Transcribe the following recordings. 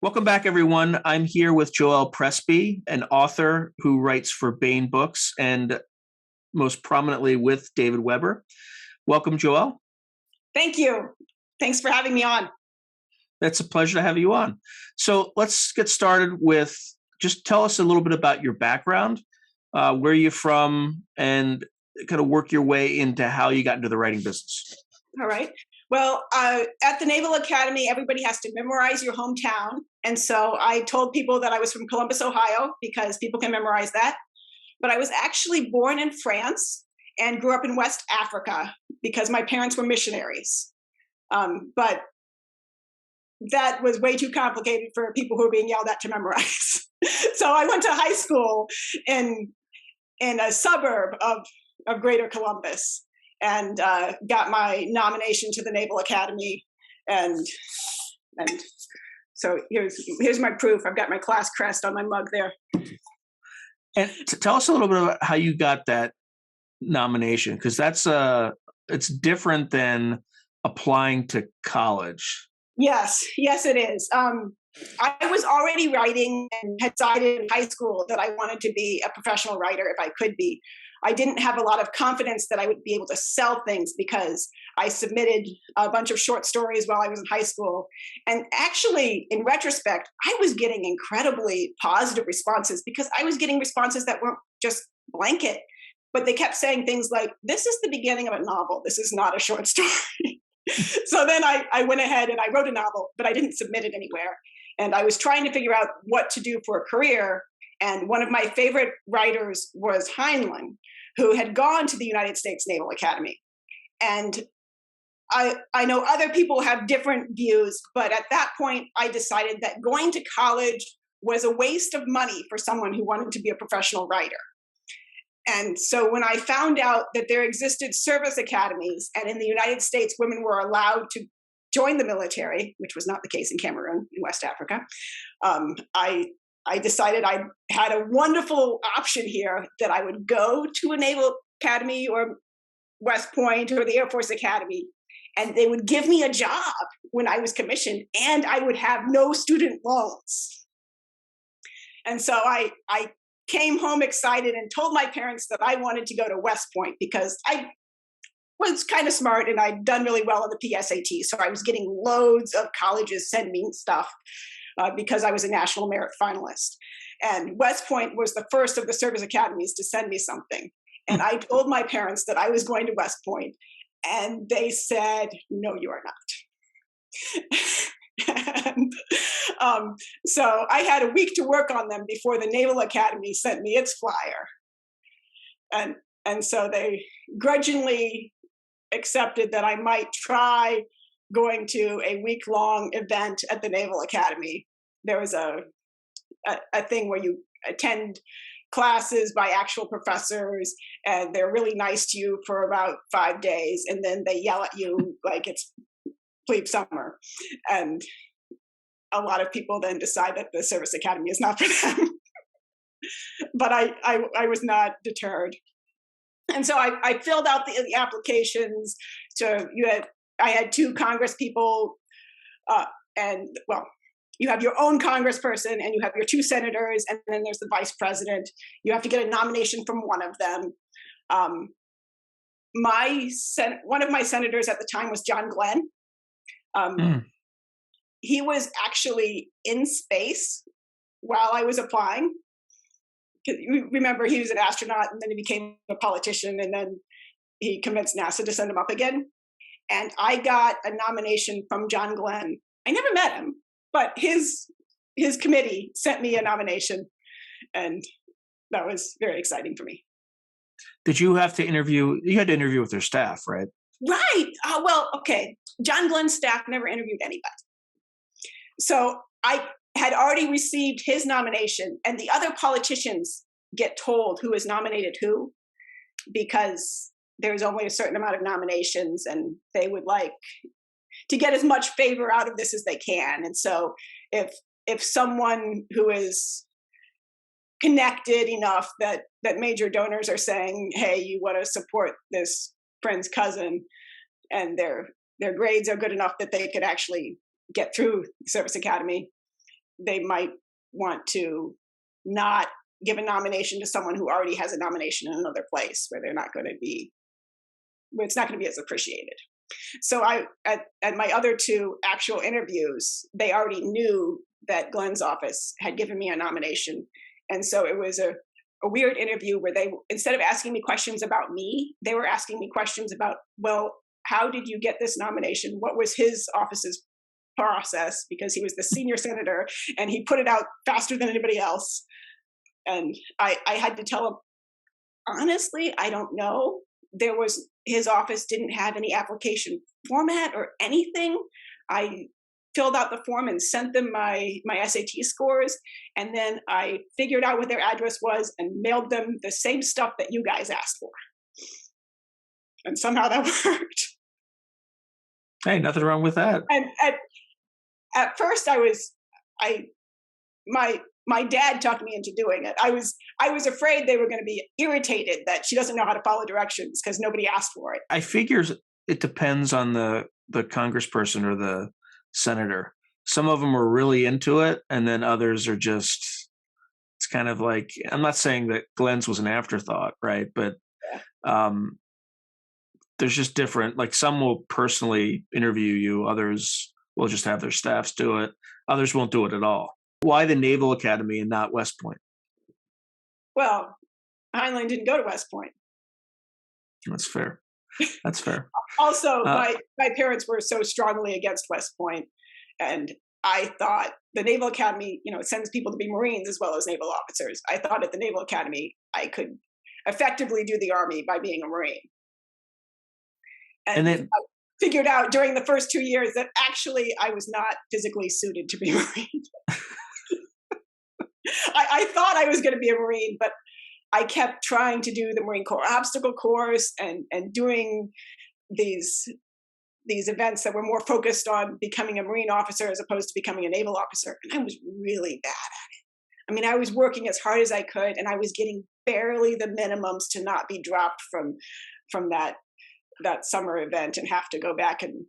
Welcome back, everyone. I'm here with Joelle Presby, an author who writes for Baen Books and most prominently with David Weber. Welcome, Joelle. Thank you. Thanks for having me on. It's a pleasure to have you on. So let's get started with just tell us a little bit about your background, where you're from, and kind of work your way into how you got into the writing business. All right. Well, at the Naval Academy, everybody has to memorize your hometown. And so I told people that I was from Columbus, Ohio, because people can memorize that. But I was actually born in France and grew up in West Africa because my parents were missionaries. But that was way too complicated for people who were being yelled at to memorize. So I went to high school in a suburb of Greater Columbus and got my nomination to the Naval Academy. And so here's my proof. I've got my class crest on my mug there. And tell us a little bit about how you got that nomination, because it's different than applying to college. Yes, it is. I was already writing and had decided in high school that I wanted to be a professional writer if I could be. I didn't have a lot of confidence that I would be able to sell things because I submitted a bunch of short stories while I was in high school. And actually, in retrospect, I was getting incredibly positive responses because I was getting responses that weren't just blanket, but they kept saying things like, "This is the beginning of a novel. This is not a short story." So then I went ahead and I wrote a novel, but I didn't submit it anywhere. And I was trying to figure out what to do for a career. And one of my favorite writers was Heinlein, who had gone to the United States Naval Academy. And I know other people have different views, but at that point, I decided that going to college was a waste of money for someone who wanted to be a professional writer. And so when I found out that there existed service academies, and in the United States, women were allowed to join the military, which was not the case in Cameroon, in West Africa, I decided I had a wonderful option here that I would go to a Naval Academy or West Point or the Air Force Academy, and they would give me a job when I was commissioned, and I would have no student loans. And so I came home excited and told my parents that I wanted to go to West Point because I was kind of smart and I'd done really well on the PSAT. So I was getting loads of colleges send me stuff because I was a national merit finalist. And West Point was the first of the service academies to send me something. And I told my parents that I was going to West Point, and they said, "No, you are not." And so I had a week to work on them before the Naval Academy sent me its flyer. And so they grudgingly accepted that I might try going to a week-long event at the Naval Academy. There was a thing where you attend classes by actual professors, and they're really nice to you for about 5 days, and then they yell at you like it's plebe summer. And a lot of people then decide that the service academy is not for them. But I was not deterred. And so I filled out the applications I had 2 Congress people, and well, you have your own congressperson and you have your 2 senators, and then there's the vice president. You have to get a nomination from one of them. One of my senators at the time was John Glenn. He was actually in space while I was applying. Remember, he was an astronaut and then he became a politician, and then he convinced NASA to send him up again. And I got a nomination from John Glenn. I never met him, but his committee sent me a nomination, and that was very exciting for me. Did you have to interview? You had to interview with their staff, right? Right. Well, okay. John Glenn's staff never interviewed anybody. So I had already received his nomination, and the other politicians get told who is nominated who, because there's only a certain amount of nominations, and they would like to get as much favor out of this as they can. And so if someone who is connected enough that major donors are saying, "Hey, you want to support this friend's cousin," and their grades are good enough that they could actually get through the service academy, they might want to not give a nomination to someone who already has a nomination in another place where they're not going to be, where it's not going to be as appreciated. So at my other two actual interviews, they already knew that Glenn's office had given me a nomination. And so it was a weird interview where they, instead of asking me questions about me, they were asking me questions about, well, how did you get this nomination? What was his office's process? Because he was the senior senator and he put it out faster than anybody else. And I had to tell him, honestly, I don't know. His office didn't have any application format or anything. I filled out the form and sent them my SAT scores. And then I figured out what their address was and mailed them the same stuff that you guys asked for. And somehow that worked. Hey, nothing wrong with that. And at first my dad talked me into doing it. I was afraid they were going to be irritated that she doesn't know how to follow directions because nobody asked for it. I figure it depends on the congressperson or the senator. Some of them are really into it, and then others are just, it's kind of like, I'm not saying that Glenn's was an afterthought, right? But there's just different, like some will personally interview you, others will just have their staffs do it, others won't do it at all. Why the Naval Academy and not West Point? Well, Heinlein didn't go to West Point. That's fair. That's fair. Also, my parents were so strongly against West Point, and I thought the Naval Academy, sends people to be Marines as well as naval officers. I thought at the Naval Academy I could effectively do the Army by being a Marine. And then I figured out during the first 2 years that actually I was not physically suited to be a Marine. I thought I was going to be a Marine, but I kept trying to do the Marine Corps obstacle course and doing these events that were more focused on becoming a Marine officer as opposed to becoming a naval officer. And I was really bad at it. I mean, I was working as hard as I could, and I was getting barely the minimums to not be dropped from that summer event and have to go back and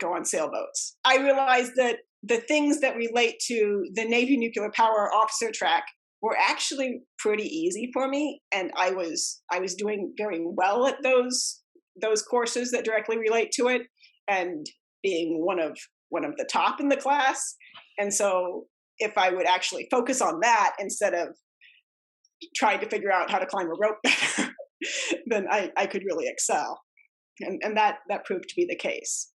go on sailboats. I realized that the things that relate to the Navy nuclear power officer track were actually pretty easy for me, and I was doing very well at those courses that directly relate to it, and being one of the top in the class. And so if I would actually focus on that instead of trying to figure out how to climb a rope better, then I could really excel. And that proved to be the case.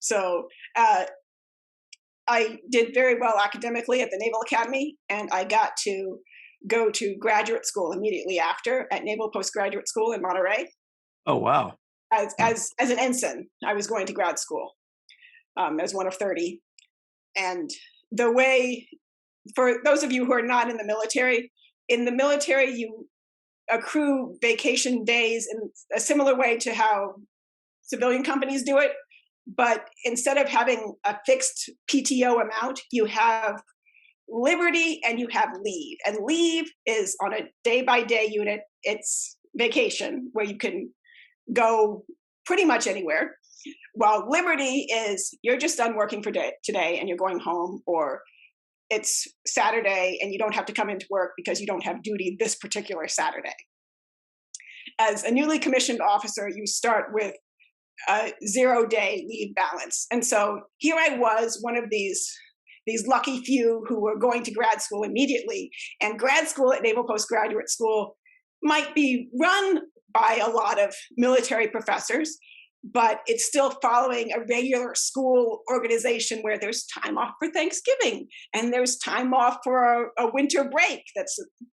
So I did very well academically at the Naval Academy, and I got to go to graduate school immediately after at Naval Postgraduate School in Monterey. Oh, wow. As an ensign, I was going to grad school as one of 30. And the way, for those of you who are not in the military you accrue vacation days in a similar way to how civilian companies do it. But instead of having a fixed PTO amount, you have liberty and you have leave. And leave is on a day-by-day unit. It's vacation where you can go pretty much anywhere. While liberty is you're just done working for today and you're going home, or it's Saturday and you don't have to come into work because you don't have duty this particular Saturday. As a newly commissioned officer, you start with a 0-day leave balance. And so here I was, one of these lucky few who were going to grad school immediately. And grad school at Naval Postgraduate School might be run by a lot of military professors, but it's still following a regular school organization where there's time off for Thanksgiving and there's time off for a winter break that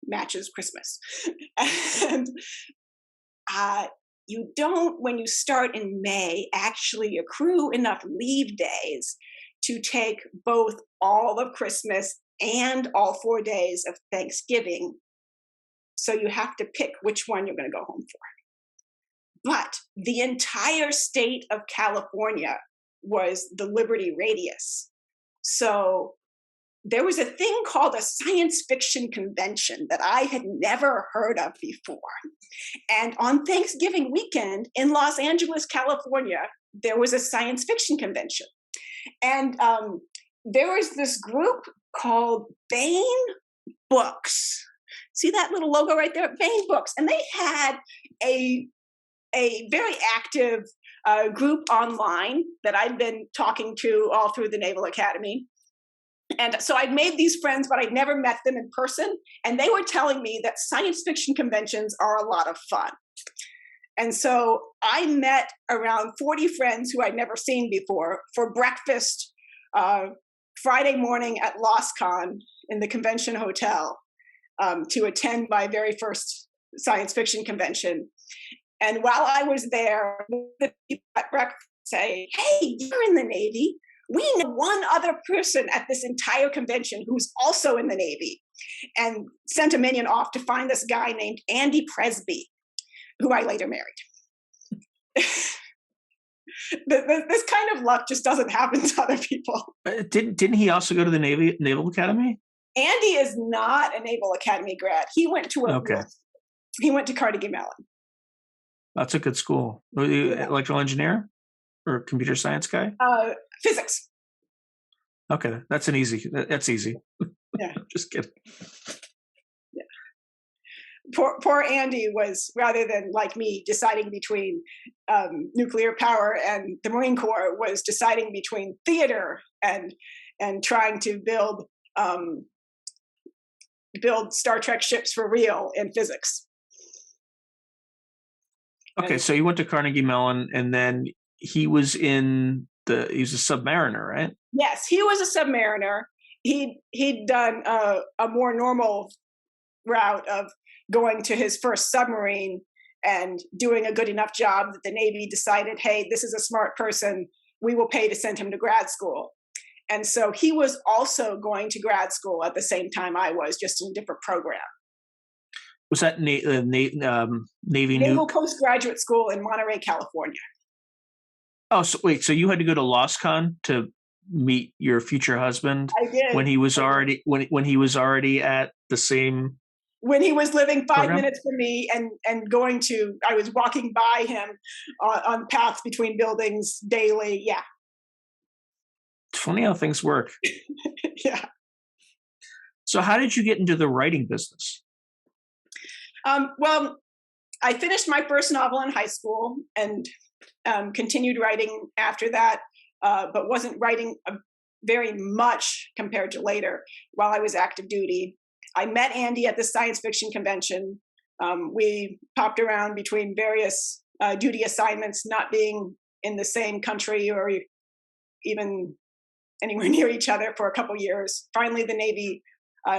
matches Christmas. And you don't, when you start in May, actually accrue enough leave days to take both all of Christmas and all 4 days of Thanksgiving. So you have to pick which one you're going to go home for. But the entire state of California was the Liberty Radius. So there was a thing called a science fiction convention that I had never heard of before. And on Thanksgiving weekend in Los Angeles, California, there was a science fiction convention. And there was this group called Bain Books. See that little logo right there? Bain Books. And they had a very active group online that I'd been talking to all through the Naval Academy. And so I'd made these friends, but I'd never met them in person. And they were telling me that science fiction conventions are a lot of fun. And so I met around 40 friends who I'd never seen before for breakfast Friday morning at LostCon in the convention hotel to attend my very first science fiction convention. And while I was there, the people at breakfast say, "Hey, you're in the Navy. We know one other person at this entire convention who's also in the Navy," and sent a minion off to find this guy named Andy Presby, who I later married. This kind of luck just doesn't happen to other people. Didn't he also go to the Naval Academy? Andy is not a Naval Academy grad. He went to he went to Carnegie Mellon. That's a good school. Were you electrical engineer or computer science guy? Physics. Okay, that's easy. Yeah. Just kidding. Yeah. Poor Andy was, rather than like me deciding between nuclear power and the Marine Corps, was deciding between theater and trying to build Star Trek ships for real in physics. Okay, so you went to Carnegie Mellon, and then he was a submariner, right? Yes, he was a submariner. He'd done a more normal route of going to his first submarine and doing a good enough job that the Navy decided, hey, this is a smart person, we will pay to send him to grad school. And so he was also going to grad school at the same time I was, just in a different program. Was that Navy Naval Postgraduate School in Monterey, California. Oh, so wait, so you had to go to LostCon to meet your future husband? I did. When he was already at the same. When he was living 5 program? minutes from me and I was walking by him on paths between buildings daily. Yeah. It's funny how things work. Yeah. So how did you get into the writing business? Well, I finished my first novel in high school and continued writing after that, but wasn't writing very much compared to later while I was active duty. I met Andy at the science fiction convention. We popped around between various duty assignments, not being in the same country or even anywhere near each other for a couple years. Finally, the Navy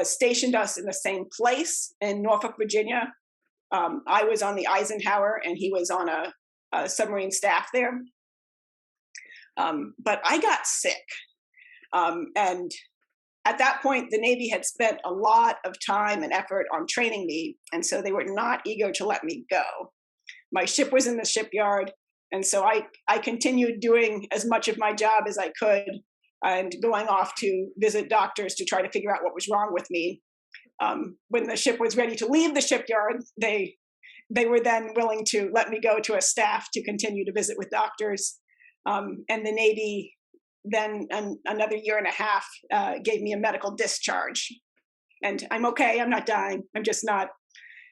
stationed us in the same place in Norfolk, Virginia. I was on the Eisenhower and he was on a submarine staff there. But I got sick. And at that point, the Navy had spent a lot of time and effort on training me. And so they were not eager to let me go. My ship was in the shipyard. And so I continued doing as much of my job as I could and going off to visit doctors to try to figure out what was wrong with me. When the ship was ready to leave the shipyard, they were then willing to let me go to a staff to continue to visit with doctors. And the Navy then another year and a half gave me a medical discharge. And I'm okay, I'm not dying. I'm just not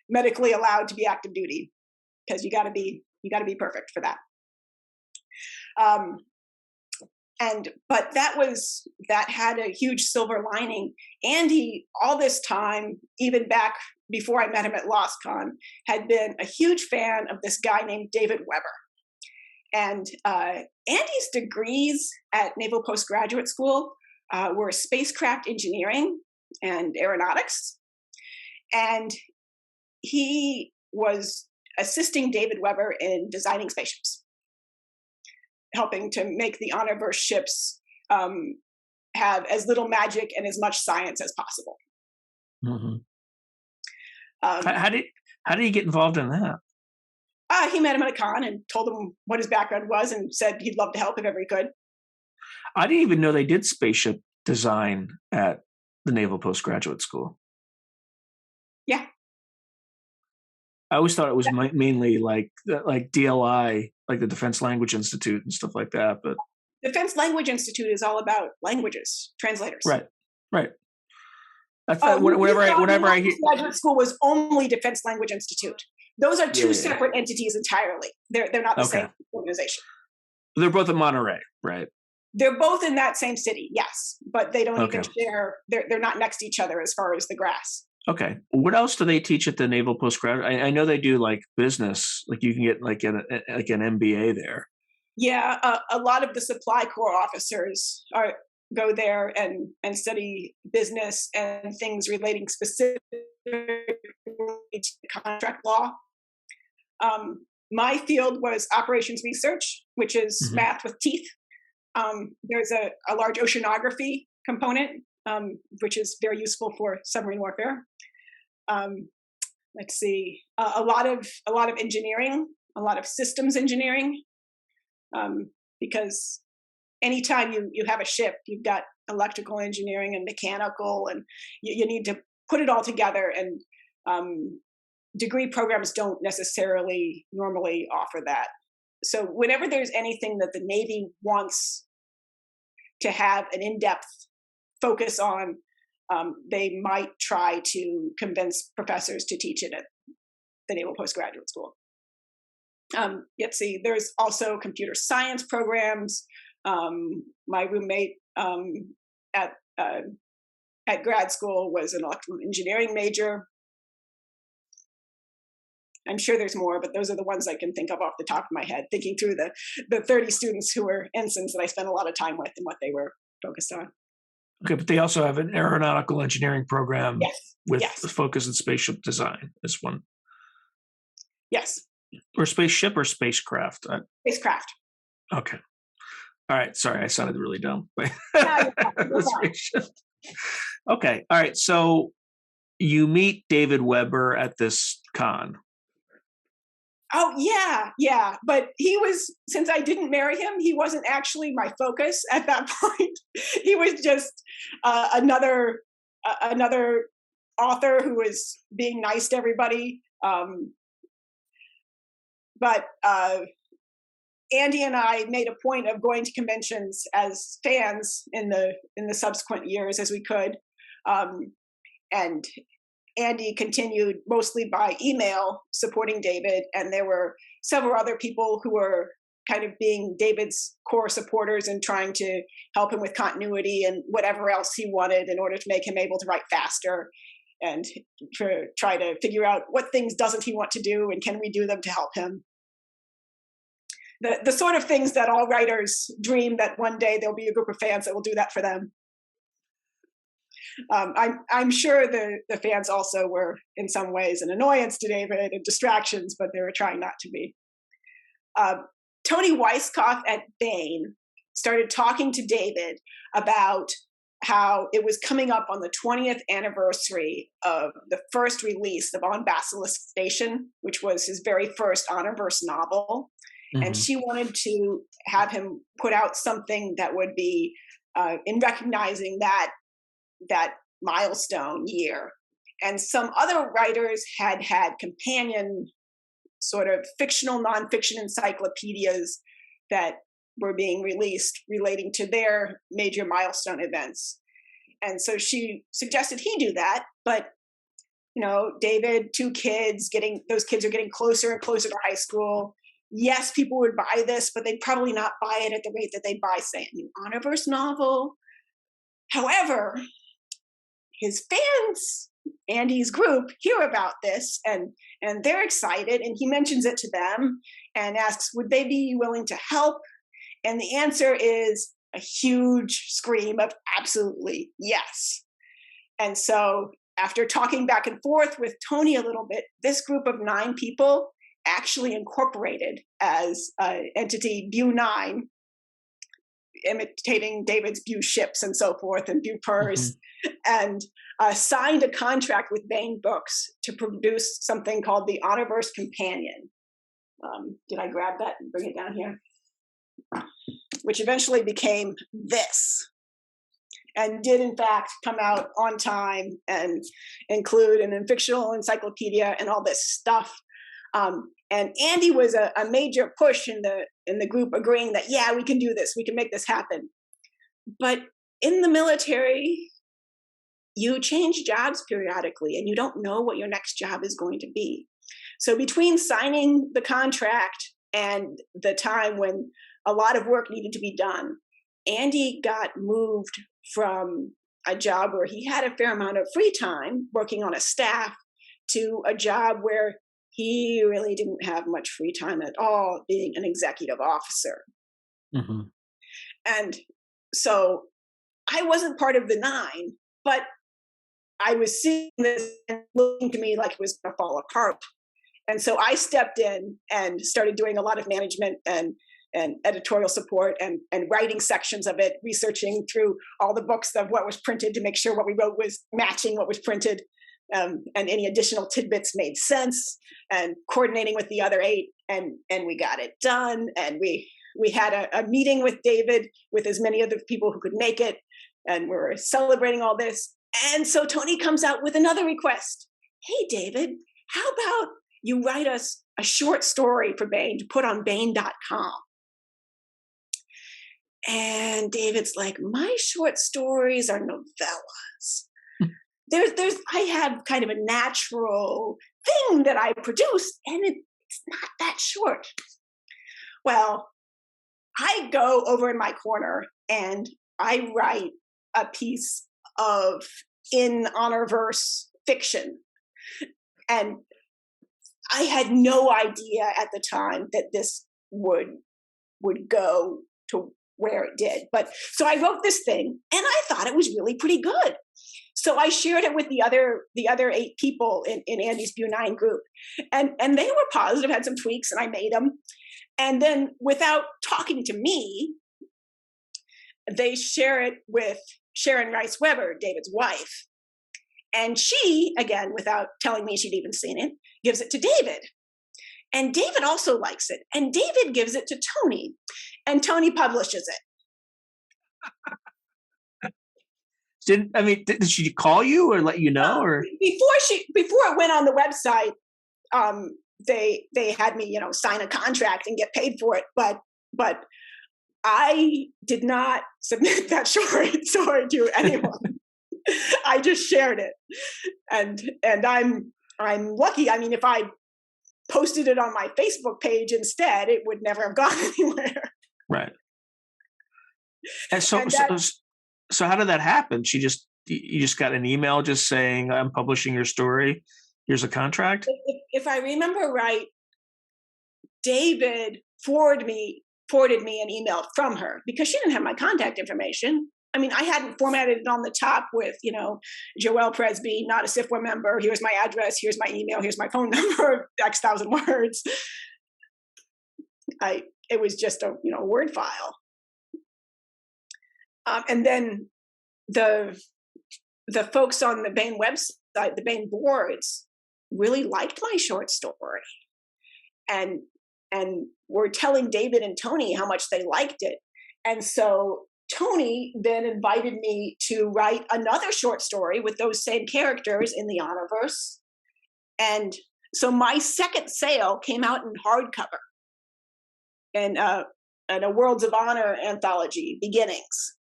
medically allowed to be active duty because you gotta be perfect for that. But that had a huge silver lining. Andy, all this time, even back before I met him at LostCon, had been a huge fan of this guy named David Weber. And Andy's degrees at Naval Postgraduate School were spacecraft engineering and aeronautics. And he was assisting David Weber in designing spaceships, helping to make the Honorverse ships have as little magic and as much science as possible. Mm-hmm. How did he get involved in that? He met him at a con and told him what his background was and said he'd love to help if ever he could. I didn't even know they did spaceship design at the Naval Postgraduate School. Yeah. I always thought it was mainly like DLI, like the Defense Language Institute and stuff like that. But Defense Language Institute is all about languages, translators. Right. Right. Whenever I hear graduate school was only Defense Language Institute. Those are two Yeah. separate entities entirely. They're not the Okay. same organization. They're both in Monterey, right? They're both in that same city, yes, but they don't Okay. even share. They're not next to each other as far as the grass. Okay. What else do they teach at the Naval Postgraduate? I know they do like business, like you can get like an MBA there. Yeah, a lot of the supply corps officers go there and study business and things relating specifically to contract law. My field was operations research, which is math with teeth. There's a large oceanography component, which is very useful for submarine warfare. Let's see, a lot of engineering, a lot of systems engineering, because anytime you have a ship, you've got electrical engineering and mechanical, and you need to put it all together. And degree programs don't necessarily normally offer that. So whenever there's anything that the Navy wants to have an in-depth focus on, they might try to convince professors to teach it at the Naval Postgraduate School. Let's see, there's also computer science programs. My roommate at grad school was an electrical engineering major. I'm sure there's more, but those are the ones I can think of off the top of my head, thinking through the 30 students who were ensigns that I spent a lot of time with and what they were focused on. Okay, but they also have an aeronautical engineering program with Yes. a focus on spaceship design. This one. Yes. Or spaceship or spacecraft? Spacecraft. Okay. All right. Sorry, I sounded really dumb. Spaceship. Okay. All right. So you meet David Weber at this con. Oh, yeah. But he was, since I didn't marry him, he wasn't actually my focus at that point. He was just another author who was being nice to everybody. But Andy and I made a point of going to conventions as fans in the subsequent years as we could. And Andy continued mostly by email supporting David, and there were several other people who were kind of being David's core supporters and trying to help him with continuity and whatever else he wanted in order to make him able to write faster, and to try to figure out what things doesn't he want to do and can we do them to help him. The sort of things that all writers dream that one day there'll be a group of fans that will do that for them. I'm sure the fans also were in some ways an annoyance to David and distractions, but they were trying not to be. Tony Weisskopf at Bain started talking to David about how it was coming up on the 20th anniversary of the first release of On Basilisk Station, which was his very first Honorverse novel. And she wanted to have him put out something that would be in recognizing that milestone year. And some other writers had companion sort of fictional, nonfiction encyclopedias that were being released relating to their major milestone events. And so she suggested he do that, but David, 2 kids, those kids are getting closer and closer to high school. Yes, people would buy this, but they'd probably not buy it at the rate that they buy, say, a new Honorverse novel. However, his fans, Andy's group, hear about this and they're excited, and he mentions it to them and asks, would they be willing to help? And the answer is a huge scream of absolutely yes. And so after talking back and forth with Tony a little bit, this group of 9 people actually incorporated as entity Bu 9, imitating David's Bu ships and so forth, and Bu Purrs, and signed a contract with Bain Books to produce something called the Honorverse Companion. Did I grab that and bring it down here? Which eventually became this, and did in fact come out on time and include an fictional encyclopedia and all this stuff. And Andy was a major push in the group, agreeing that, yeah, we can do this, we can make this happen. But in the military, you change jobs periodically, and you don't know what your next job is going to be. So between signing the contract and the time when a lot of work needed to be done, Andy got moved from a job where he had a fair amount of free time working on a staff to a job where he really didn't have much free time at all, being an executive officer. Mm-hmm. And so I wasn't part of the 9, but I was seeing this and looking to me like it was going to fall apart. And so I stepped in and started doing a lot of management and editorial support and writing sections of it, researching through all the books of what was printed to make sure what we wrote was matching what was printed, and any additional tidbits made sense, and coordinating with the other 8, and we got it done. And we had a meeting with David, with as many of the people who could make it, and we were celebrating all this. And so Tony comes out with another request. Hey, David, how about you write us a short story for Baen to put on Baen.com? And David's like, my short stories are novellas. I have kind of a natural thing that I produce, and it's not that short. Well, I go over in my corner and I write a piece of in Honorverse fiction. And I had no idea at the time that this would go to where it did. But so I wrote this thing, and I thought it was really pretty good. So I shared it with the other 8 people in Andy's Bu9 group, and they were positive, had some tweaks, and I made them. And then, without talking to me, they share it with Sharon Rice Weber, David's wife. And she, again, without telling me she'd even seen it, gives it to David. And David also likes it. And David gives it to Tony. And Tony publishes it. Did she call you or let you know? Or before it went on the website, they had me, sign a contract and get paid for it. But I did not submit that short story to anyone. I just shared it, and I'm lucky. I mean, if I posted it on my Facebook page instead, it would never have gone anywhere. Right. And so how did that happen? You just got an email just saying, I'm publishing your story, here's a contract? If I remember right, David forwarded me an email from her, because she didn't have my contact information. I mean, I hadn't formatted it on the top with, Joelle Presby, not a SIFWA member. Here's my address. Here's my email. Here's my phone number. X thousand words. It was just a Word file. And then the folks on the Baen website, the Baen boards, really liked my short story, and were telling David and Tony how much they liked it. And so Tony then invited me to write another short story with those same characters in the Honorverse. And so my second sale came out in hardcover in a Worlds of Honor anthology, Beginnings.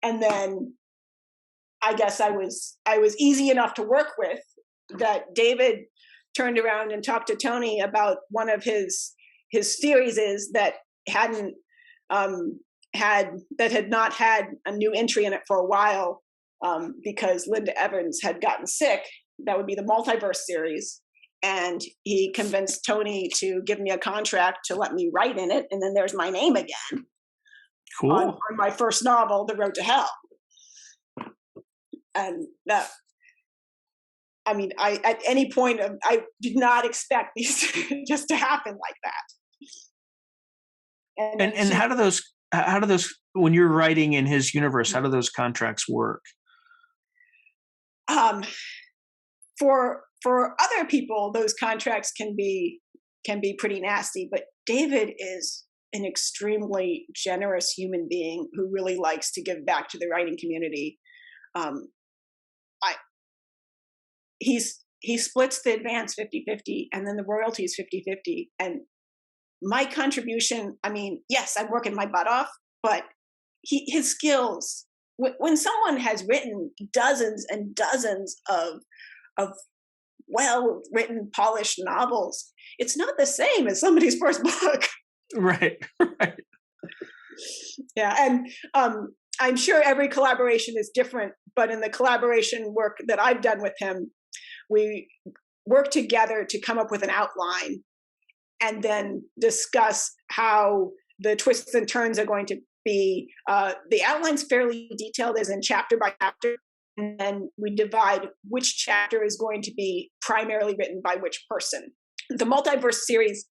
And then I guess I was easy enough to work with that David turned around and talked to Tony about one of his theories is that had not had a new entry in it for a while, because Linda Evans had gotten sick. That would be the Multiverse series. And he convinced Tony to give me a contract to let me write in it. And then there's my name again. Cool. On my first novel, The Road to Hell. And that, I mean, at any point, I did not expect these just to happen like that. And how do those, when you're writing in his universe, how do those contracts work? For other people, those contracts can be pretty nasty, but David is an extremely generous human being who really likes to give back to the writing community. he splits the advance 50-50 and then the royalties 50-50. And my contribution, I mean, yes, I'm working my butt off, but his skills, when someone has written dozens and dozens of well-written, polished novels, it's not the same as somebody's first book. Right. Right. Yeah. And I'm sure every collaboration is different, but in the collaboration work that I've done with him, we work together to come up with an outline and then discuss how the twists and turns are going to be. The outline's fairly detailed, as in chapter by chapter, and then we divide which chapter is going to be primarily written by which person. The Multiverse series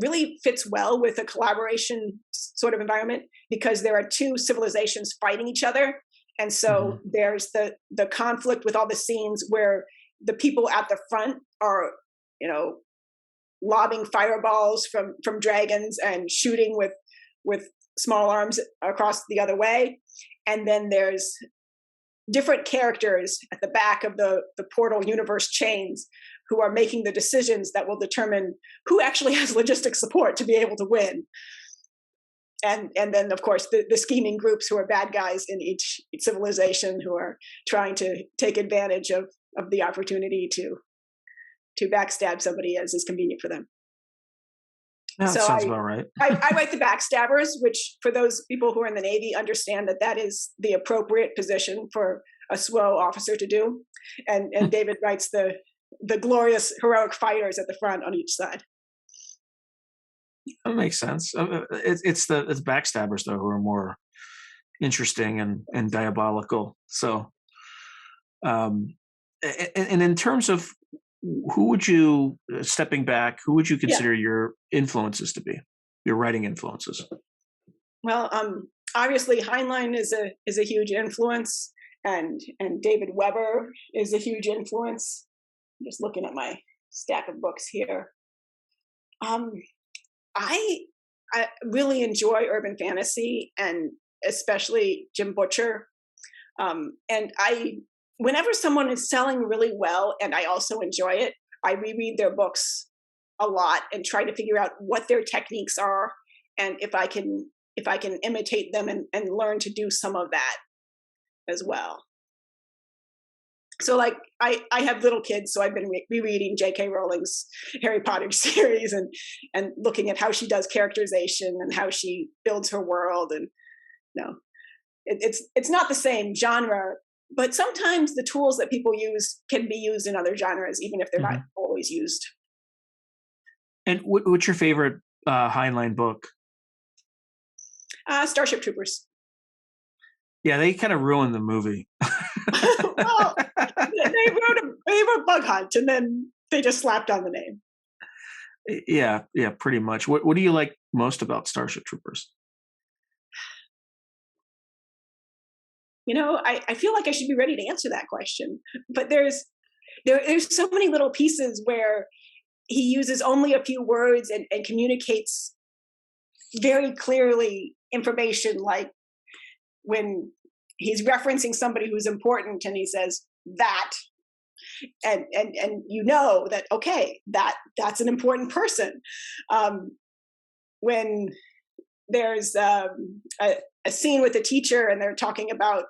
really fits well with a collaboration sort of environment because there are two civilizations fighting each other. And so there's the conflict with all the scenes where the people at the front are, lobbing fireballs from dragons and shooting with small arms across the other way. And then there's different characters at the back of the portal universe chains who are making the decisions that will determine who actually has logistic support to be able to win. And then, of course, the scheming groups who are bad guys in each civilization who are trying to take advantage of the opportunity to backstab somebody as is convenient for them. That sounds about right. I write the backstabbers, which for those people who are in the Navy understand that is the appropriate position for a SWO officer to do. And David writes the glorious, heroic fighters at the front on each side. That makes sense. It's backstabbers, though, who are more interesting and diabolical. So, and in terms of who would you, stepping back, who would you consider your influences to be, your writing influences? Well, obviously Heinlein is a huge influence, and David Weber is a huge influence. I'm just looking at my stack of books here. I really enjoy urban fantasy, and especially Jim Butcher. And whenever someone is selling really well and I also enjoy it, I reread their books a lot and try to figure out what their techniques are and if I can imitate them and learn to do some of that as well. So like I have little kids, so I've been rereading J.K. Rowling's Harry Potter series and looking at how she does characterization and how she builds her world. And it's not the same genre, but sometimes the tools that people use can be used in other genres, even if they're not always used. And what's your favorite Heinlein book? Starship Troopers. Yeah, they kind of ruined the movie. Well, they wrote Bug Hunt, and then they just slapped on the name. Yeah, pretty much. What do you like most about Starship Troopers? I feel like I should be ready to answer that question, but there's so many little pieces where he uses only a few words and communicates very clearly information, like when he's referencing somebody who's important and he says that, and that, okay, that's an important person. When there's a scene with a teacher and they're talking about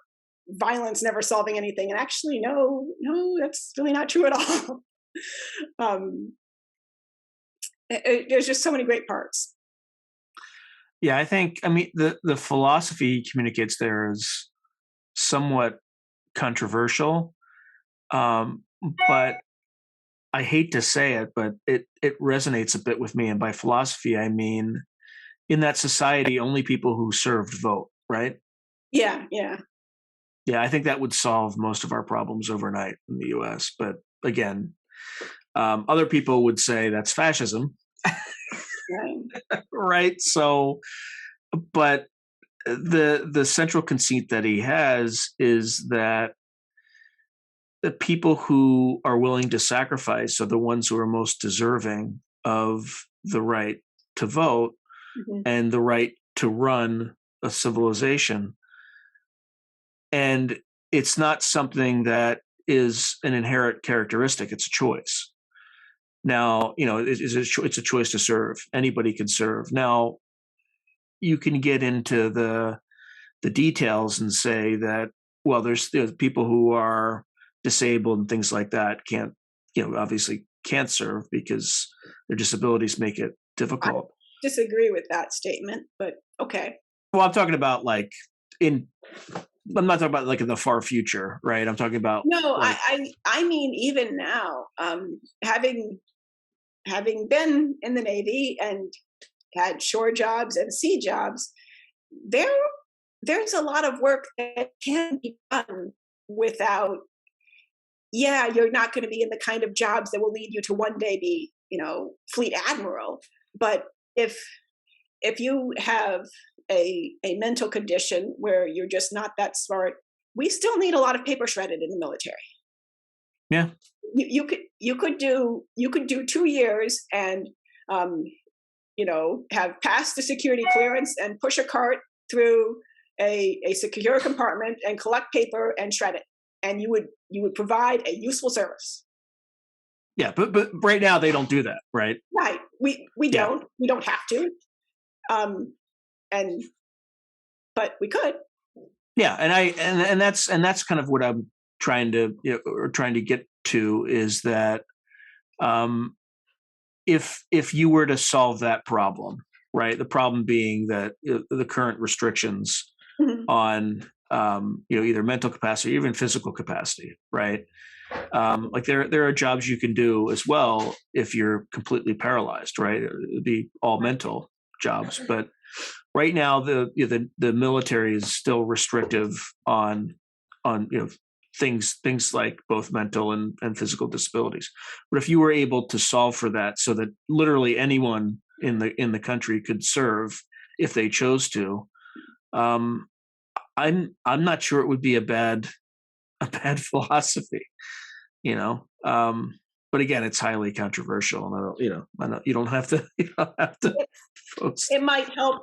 violence never solving anything, and actually no, that's really not true at all. There's just so many great parts. Yeah, I mean the philosophy he communicates there is somewhat controversial, but I hate to say it, but it resonates a bit with me. And by philosophy, I mean in that society, only people who served vote, right? Yeah. Yeah, I think that would solve most of our problems overnight in the U.S. But again, other people would say that's fascism. Right. So, but the central conceit that he has is that the people who are willing to sacrifice are the ones who are most deserving of the right to vote and the right to run a civilization. And it's not something that is an inherent characteristic. It's a choice. Now, it's a choice to serve. Anybody can serve. Now, you can get into the details and say that, well, there's people who are disabled and things like that can't, obviously can't serve because their disabilities make it difficult. I disagree with that statement, but okay. Well, I'm talking about I'm not talking about in the far future, right? I'm talking about no. I mean even now, having been in the Navy and had shore jobs and sea jobs, there's a lot of work that can be done without. Yeah, you're not going to be in the kind of jobs that will lead you to one day be, fleet admiral. But if you have a mental condition where you're just not that smart, we still need a lot of paper shredded in the military. Yeah, you could do 2 years and have passed the security clearance and push a cart through a secure compartment and collect paper and shred it, and you would provide a useful service. Yeah, but right now they don't do that, right? Right. We don't have to. But we could. Yeah, and that's kind of what I'm trying to get to is that if you were to solve that problem, right? The problem being that the current restrictions mm-hmm. on either mental capacity or even physical capacity, right? There are jobs you can do as well if you're completely paralyzed, right? It'd be all mental jobs, but right now the military is still restrictive on things like both mental and physical disabilities. But if you were able to solve for that so that literally anyone in the country could serve if they chose to, I'm not sure it would be a bad philosophy, but again, it's highly controversial, and I know you don't have to post. It might help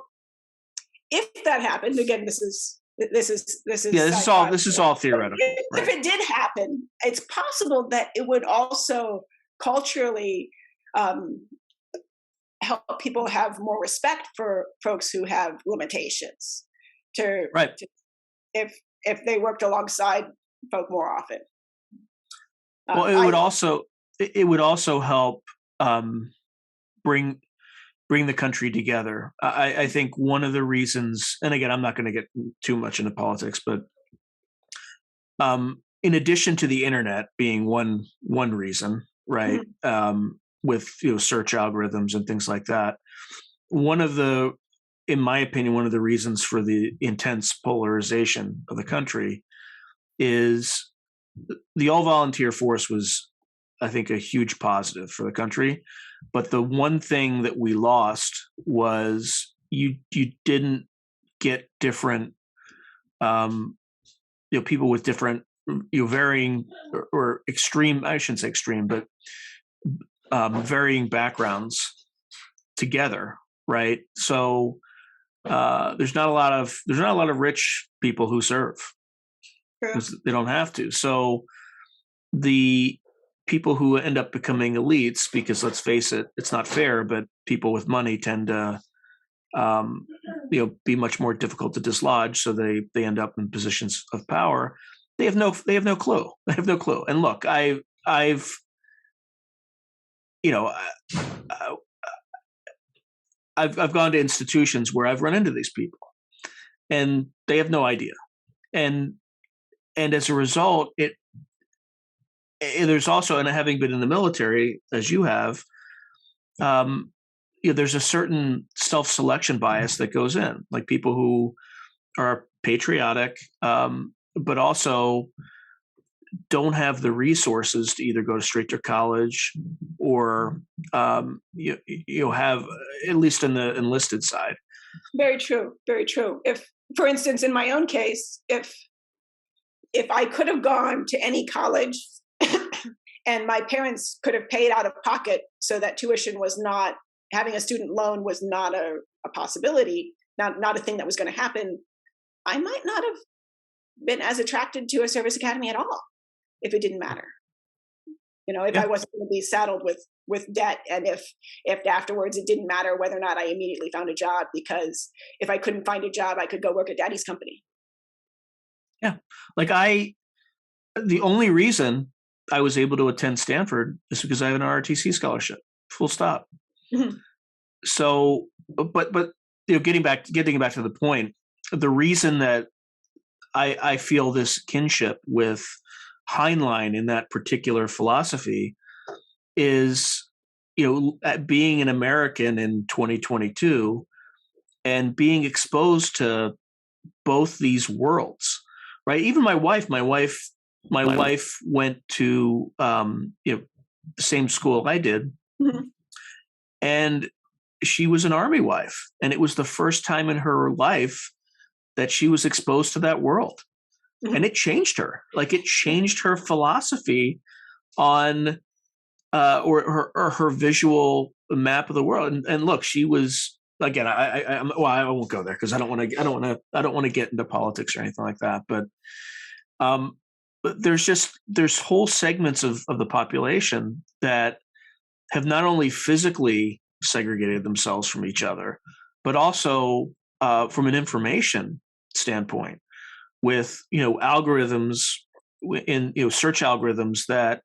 if that happened. Again, this is this is all theoretical. If it did happen, it's possible that it would also culturally help people have more respect for folks who have limitations. If they worked alongside folk more often. Well, it would also help bring the country together. I think one of the reasons, and again, I'm not going to get too much into politics, but in addition to the internet being one reason, right? Mm-hmm. With search algorithms and things like that, in my opinion, one of the reasons for the intense polarization of the country is the all-volunteer force was, I think, a huge positive for the country. But the one thing that we lost was you didn't get different, people with different, varying or extreme, I shouldn't say extreme, but varying backgrounds together, right? So there's not a lot of rich people who serve because they don't have to. So the people who end up becoming elites, because let's face it, it's not fair, but people with money tend to be much more difficult to dislodge. So they end up in positions of power. They have no clue. They have no clue. And look, I've gone to institutions where I've run into these people, and they have no idea. And as a result, there's also, and having been in the military as you have, there's a certain self-selection bias that goes in, like people who are patriotic, but also don't have the resources to either go straight to college or have, at least in the enlisted side. Very true. Very true. If, for instance, in my own case, if I could have gone to any college and my parents could have paid out of pocket so that tuition was not, having a student loan was not a possibility, not a thing that was going to happen, I might not have been as attracted to a service academy at all. if it didn't matter. If I wasn't going to be saddled with debt, and if afterwards it didn't matter whether or not I immediately found a job, because if I couldn't find a job, I could go work at daddy's company. Yeah. Like the only reason I was able to attend Stanford is because I have an ROTC scholarship, full stop. Mhm. So, but getting back to the point, the reason that I feel this kinship with Heinlein in that particular philosophy is, being an American in 2022 and being exposed to both these worlds, right? Even my wife went to the same school I did, Mhm. and she was an Army wife, and it was the first time in her life that she was exposed to that world. Mhm. And it changed her. Like, it changed her philosophy on or her visual map of the world. And look, she was, again, I won't go there because I don't want to get into politics or anything like that. But there's whole segments of the population that have not only physically segregated themselves from each other, but also from an information standpoint, with algorithms in search algorithms that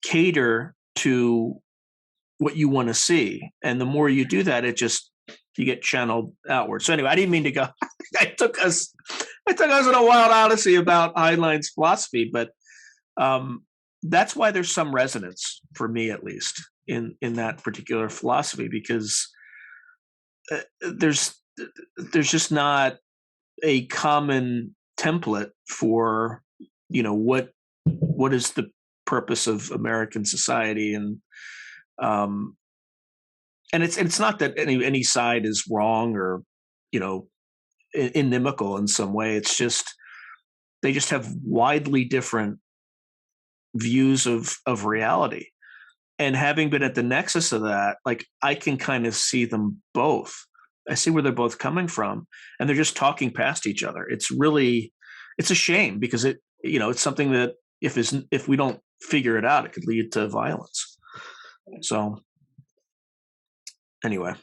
cater to what you want to see, and the more you do that, you get channeled outward. So anyway, I didn't mean to go. I took us on a wild odyssey about Heinlein's philosophy, but that's why there's some resonance for me, at least, in that particular philosophy, because there's just not a common template for what is the purpose of American society, and it's not that any side is wrong or inimical in some way. It's just they just have widely different views of reality. And having been at the nexus of that, like, I can kind of see them both. I see where they're both coming from, and they're just talking past each other. It's a shame, because it's something that if we don't figure it out, it could lead to violence. So anyway,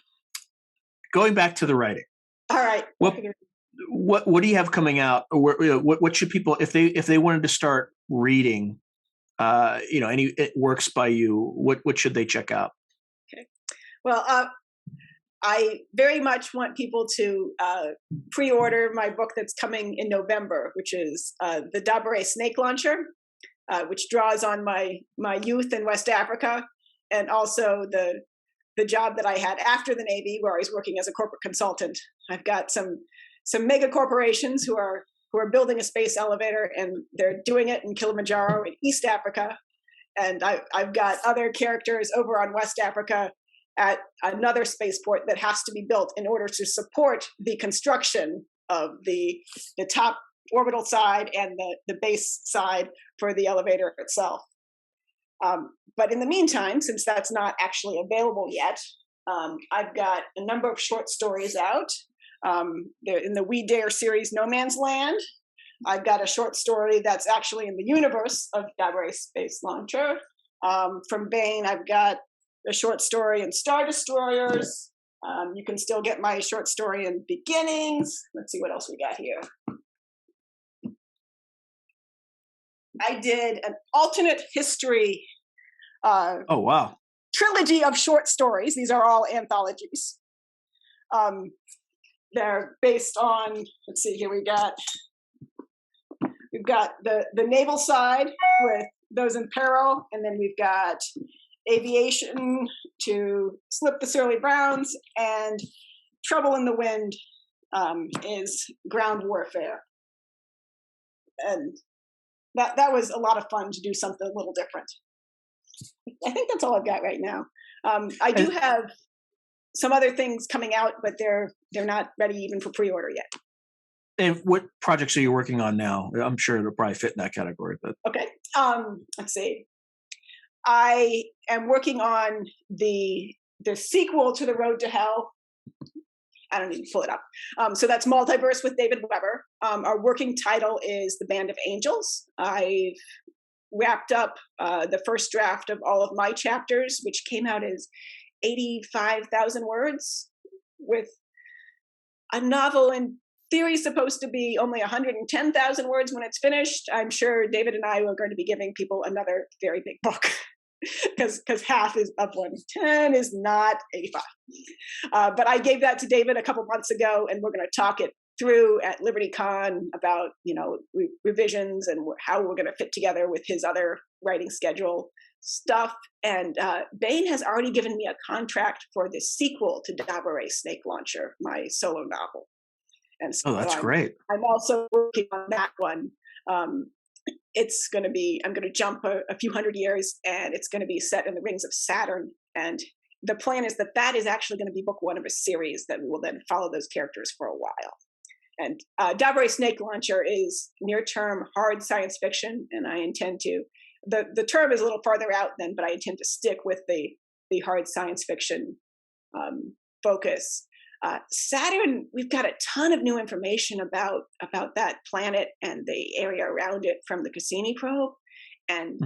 going back to the writing. All right. What do you have coming out? Or what should people, if they wanted to start reading, any works by you, what should they check out? Okay. Well, I very much want people to pre-order my book that's coming in November, which is the Dabare snake launcher, which draws on my youth in West Africa, and also the job that I had after the Navy, where I was working as a corporate consultant. I've got some mega corporations who are building a space elevator, and they're doing it in Kilimanjaro in East Africa. And I've got other characters over on West Africa at another spaceport that has to be built in order to support the construction of the top orbital side and the base side for the elevator itself. But in the meantime, since that's not actually available yet, I've got a number of short stories out. They're in the We Dare series, No Man's Land. I've got a short story that's actually in the universe of Dabare Space Launcher. From Bain, I've got a short story in Star Destroyers. You can still get my short story in Beginnings. Let's see what else we got here. I did an alternate history Oh, wow. trilogy of short stories. These are all anthologies. They're based on, let's see, here we've got the naval side with those in peril, and then we've got aviation to Slip the Surly Browns, and Trouble in the Wind is ground warfare. And that was a lot of fun to do something a little different. I think that's all I've got right now. I do have some other things coming out, but they're not ready even for pre-order yet. And what projects are you working on now? I'm sure it'll probably fit in that category. But okay, let's see. I am working on the sequel to The Road to Hell. I don't need to pull it up. So that's Multiverse with David Weber. Our working title is The Band of Angels. I've wrapped up the first draft of all of my chapters, which came out as 85,000 words, with a novel in theory supposed to be only 110,000 words when it's finished. I'm sure David and I are going to be giving people another very big book because half of 110 is not 85. But I gave that to David a couple months ago, and we're going to talk it through at LibertyCon about, revisions and how we're going to fit together with his other writing schedule stuff. And Bain has already given me a contract for the sequel to Dabare Snake Launcher, my solo novel. And so that's great. I'm also working on that one. It's going to be, I'm going to jump a few hundred years, and it's going to be set in the rings of Saturn. And the plan is that is actually going to be book one of a series that we will then follow those characters for a while. And Dabare Snake Launcher is near-term hard science fiction, and I intend to, the term is a little farther out then, but I intend to stick with the hard science fiction focus. Saturn, we've got a ton of new information about that planet and the area around it from the Cassini probe. And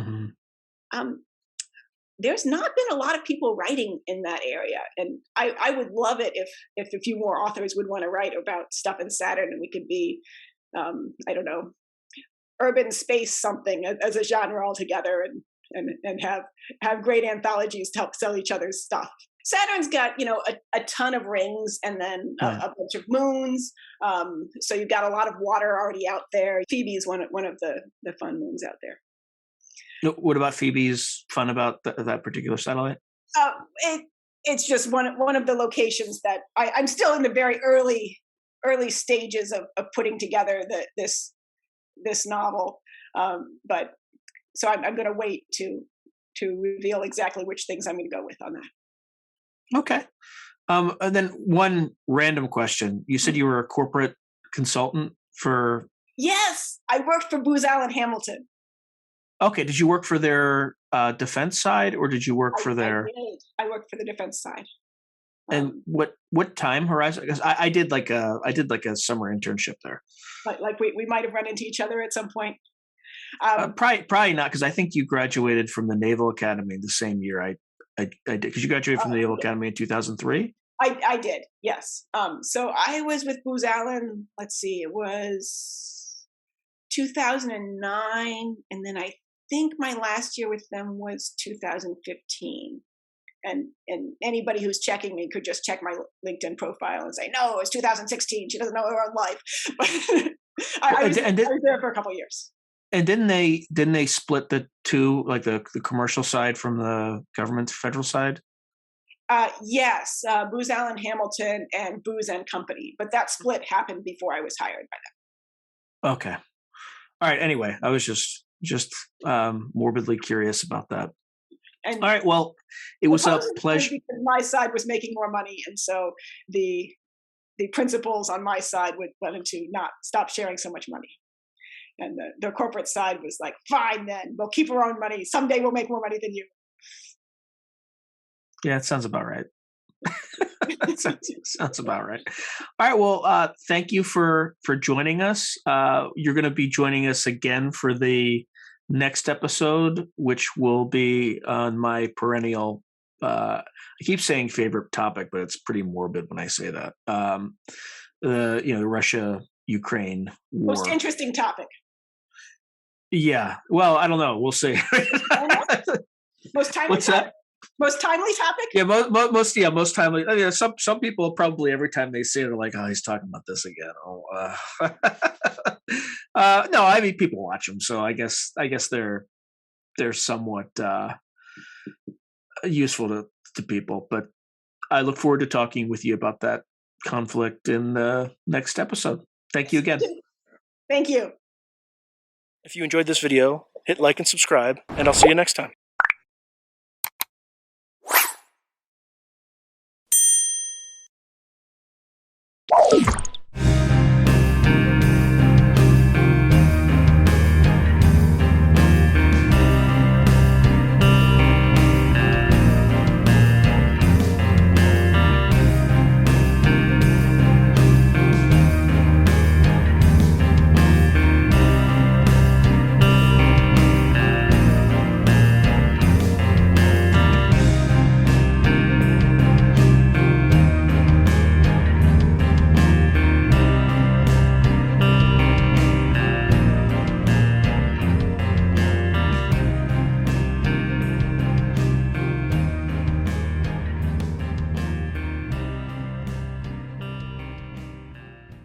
there's not been a lot of people writing in that area. And I would love it if a few more authors would want to write about stuff in Saturn, and we could be, I don't know, urban space something as a genre altogether, and have great anthologies to help sell each other's stuff. Saturn's got, a ton of rings, and then a bunch of moons. So you've got a lot of water already out there. Phoebe's one of the fun moons out there. What about Phoebe's fun about that particular satellite? It's just one of the locations that I'm still in the very early stages of putting together this novel. But so I'm going to wait to reveal exactly which things I'm going to go with on that. Okay. And then one random question. You said you were a corporate consultant for... Yes, I worked for Booz Allen Hamilton. Okay. Did you work for their defense side, or did you work for their... I worked for the defense side. And what time horizon? Because I did like a summer internship there. Like we might have run into each other at some point. Probably not, because I think you graduated from the Naval Academy the same year I did, because you graduated from the Naval Academy in 2003. I did, yes. So I was with Booz Allen. Let's see, it was 2009, and then I think my last year with them was 2015. And anybody who's checking me could just check my LinkedIn profile and say, no, it's 2016. She doesn't know her own life. But I was there for a couple of years. And didn't they split the two, like the commercial side from the government federal side? Yes, Booz Allen Hamilton and Booz and Company, but that split happened before I was hired by them. Okay, all right. Anyway, I was just morbidly curious about that. And all right, well, it was a pleasure. Because my side was making more money, and so the principals on my side wanted to not stop sharing so much money. And the corporate side was like, fine, then we'll keep our own money. Someday we'll make more money than you. Yeah, it sounds about right. sounds about right. All right. Well, thank you for joining us. You're going to be joining us again for the next episode, which will be on my perennial, I keep saying favorite topic, but it's pretty morbid when I say that. The Russia-Ukraine war. Most interesting topic. Yeah. Well, I don't know. We'll see. Most timely What's topic. That? Most timely topic? Yeah, most timely. I mean, some people probably every time they see it are like, oh, he's talking about this again. No, I mean people watch them, so I guess they're somewhat useful to people. But I look forward to talking with you about that conflict in the next episode. Thank you again. Thank you. If you enjoyed this video, hit like and subscribe, and I'll see you next time.